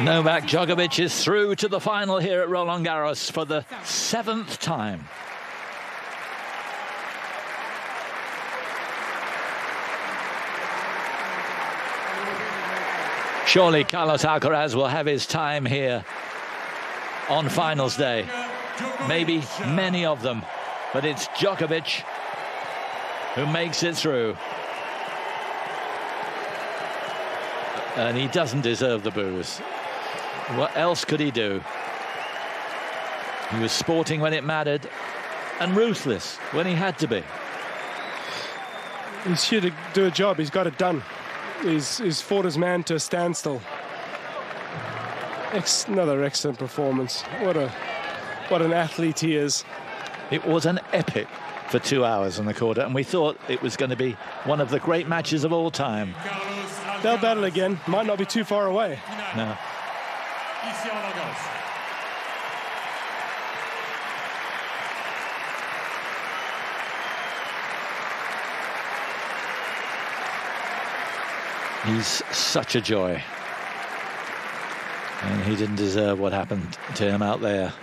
Novak Djokovic is through to the final here at Roland Garros for the 7th time. Surely Carlos Alcaraz will have his time here on finals day. Maybe many of them, but it's Djokovic who makes it through. And he doesn't deserve the boos. What else could he do? He was sporting when it mattered and ruthless when he had to be. He's here to do a job. He's got it done. He's fought his man to a standstill. Another excellent performance. What an athlete he is. It was an epic for 2 hours on the court, and we thought it was going to be one of the great matches of all time. They'll battle again. Might not be too far away. No. He's such a joy. And he didn't deserve what happened to him out there.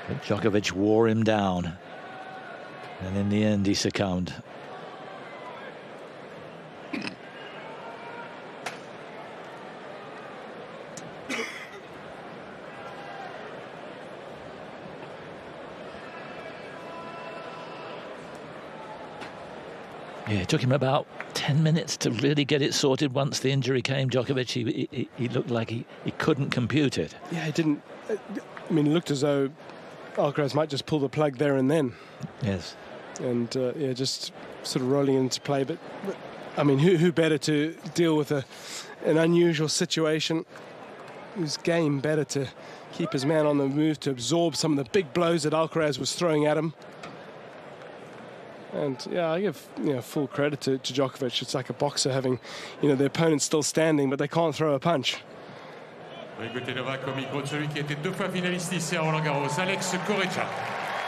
But Djokovic wore him down. And in the end, he succumbed. Yeah, it took him about 10 minutes to really get it sorted. Once the injury came, Djokovic, he looked like he couldn't compute it. Yeah, he didn't. I mean, it looked as though Alcaraz might just pull the plug there and then. Yes. And, yeah, just sort of rolling into play. But I mean, who better to deal with an unusual situation? Whose game better to keep his man on the move, to absorb some of the big blows that Alcaraz was throwing at him. And yeah, I give full credit to Djokovic. It's like a boxer having, the opponent still standing, but they can't throw a punch.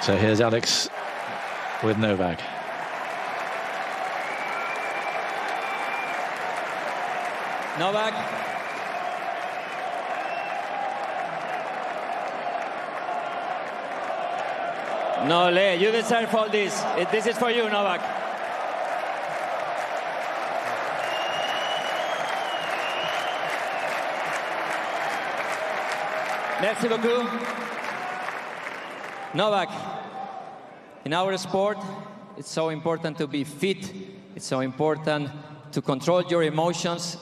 So here's Alex with Novak. Novak. No, Le, you deserve all this. This is for you, Novak. Merci beaucoup. Novak, in our sport, it's so important to be fit. It's so important to control your emotions.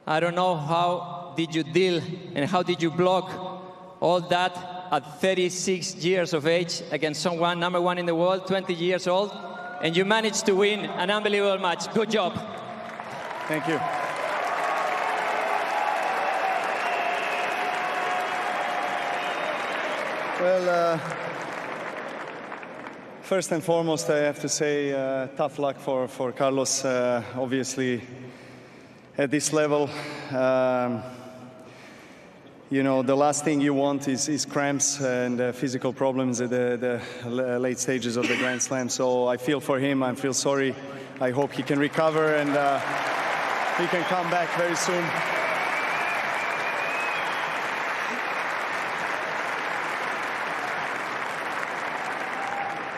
I don't know how did you deal and how did you block all that at 36 years of age against someone number one in the world, 20 years old, and you managed to win an unbelievable match. Good job. Thank you. Well, first and foremost, I have to say tough luck for Carlos. Obviously, at this level, the last thing you want is cramps and physical problems at the late stages of the Grand Slam. So I feel for him. I feel sorry. I hope he can recover and he can come back very soon.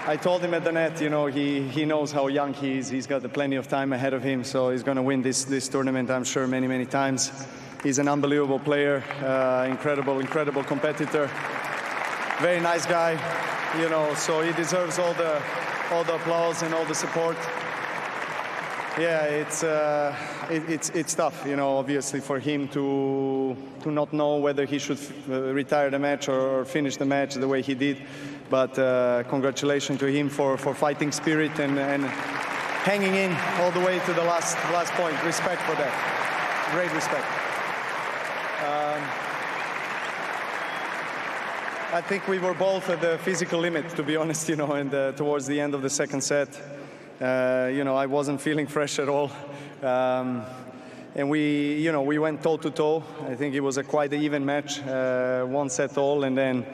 I told him at the net, he knows how young he is. He's got plenty of time ahead of him, so he's going to win this tournament, I'm sure, many, many times. He's an unbelievable player, incredible competitor, very nice guy, so he deserves all the applause and all the support. Yeah, it's tough, obviously for him to not know whether he should retire the match or finish the match the way he did. But congratulations to him for fighting spirit and hanging in all the way to the last point. Respect for that, great respect. I think we were both at the physical limit, to be honest, and towards the end of the second set, I wasn't feeling fresh at all. And we went toe to toe. I think it was a quite even match, one set all, and then,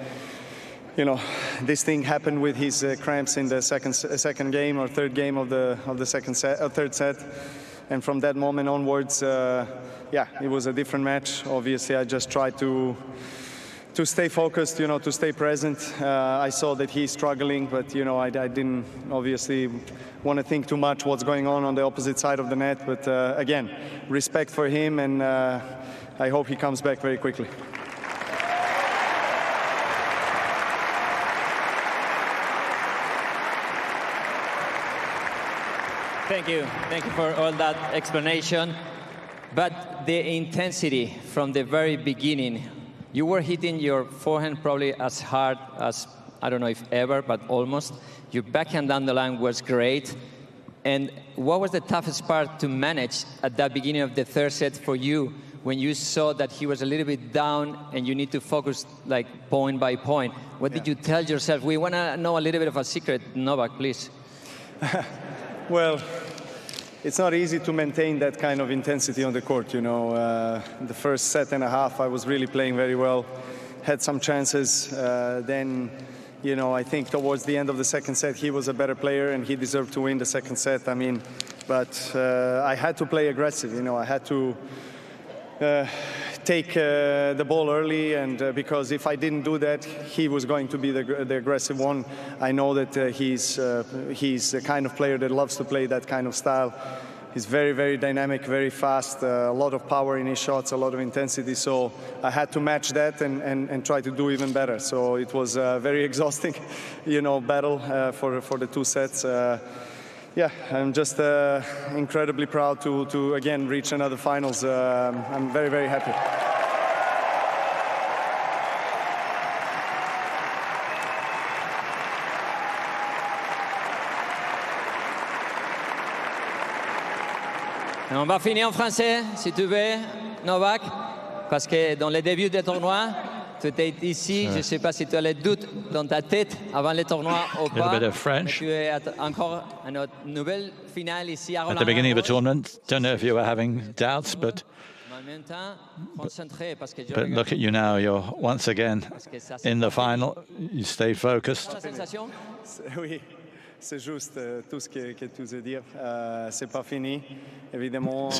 this thing happened with his cramps in the second game or third game of the second set, or third set. And from that moment onwards, yeah, it was a different match. Obviously, I just tried to stay focused, to stay present. I saw that he's struggling, but I didn't obviously want to think too much what's going on the opposite side of the net. But again, respect for him, and I hope he comes back very quickly. Thank you for all that explanation. But the intensity from the very beginning, you were hitting your forehand probably as hard as, I don't know if ever, but almost. Your backhand down the line was great. And what was the toughest part to manage at that beginning of the third set for you when you saw that he was a little bit down and you need to focus like point by point? What did you tell yourself? We want to know a little bit of a secret. Novak, please. Well, it's not easy to maintain that kind of intensity on the court, The first set and a half, I was really playing very well, had some chances. Then, I think towards the end of the second set, he was a better player and he deserved to win the second set. But I had to play aggressive, I had to take the ball early, and because if I didn't do that, he was going to be the aggressive one. I know that he's the kind of player that loves to play that kind of style. He's very, very dynamic, very fast, a lot of power in his shots, a lot of intensity. So I had to match that and try to do even better. So it was a very exhausting, battle for the two sets. Yeah, I'm just incredibly proud to again reach another finals. I'm very, very happy. On va finir en français, si tu veux, Novak, parce que dans le début du tournoi, tu étais ici, je ne sais pas si tu as les doutes dans ta tête avant le tournoi ou pas. A little bit of French. Tu es encore à notre nouvelle finale ici à Roland. At the beginning of the tournament, don't know if you were having doubts, but look at you now. You're once again in the final. You stay focused. Oui, c'est juste tout ce que tu veux dire. C'est pas fini. Évidemment,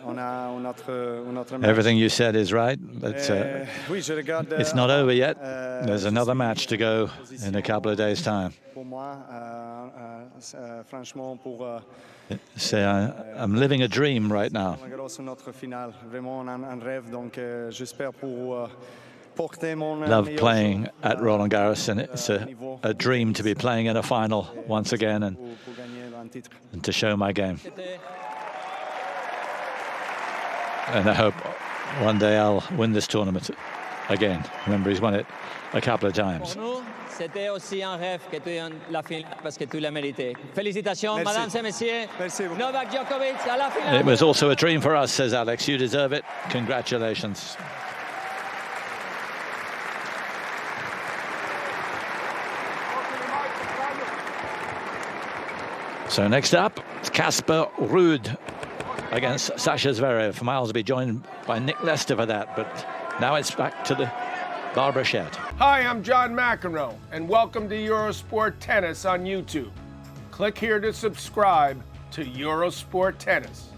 on a un autre match. Everything you said is right, but it's not over yet. There's another match to go in a couple of days' time. Pour moi, franchement, pour Say, I'm living a dream right now. notre finale, vraiment un rêve. Donc, j'espère pour porter mon Love playing at Roland Garros, and it's a dream to be playing in a final once again and to show my game. And I hope one day I'll win this tournament again. Remember, he's won it a couple of times. C'était aussi un rêve que tu aies la finale parce que tu l'as mérité. Félicitations, mesdames et messieurs. Novak Djokovic à la finale. It was also a dream for us, says Alex. You deserve it. Congratulations. So next up, it's Casper Ruud against Sasha Zverev. Miles will be joined by Nick Lester for that, but now it's back to the Barbara Shed. Hi, I'm John McEnroe, and welcome to Eurosport Tennis on YouTube. Click here to subscribe to Eurosport Tennis.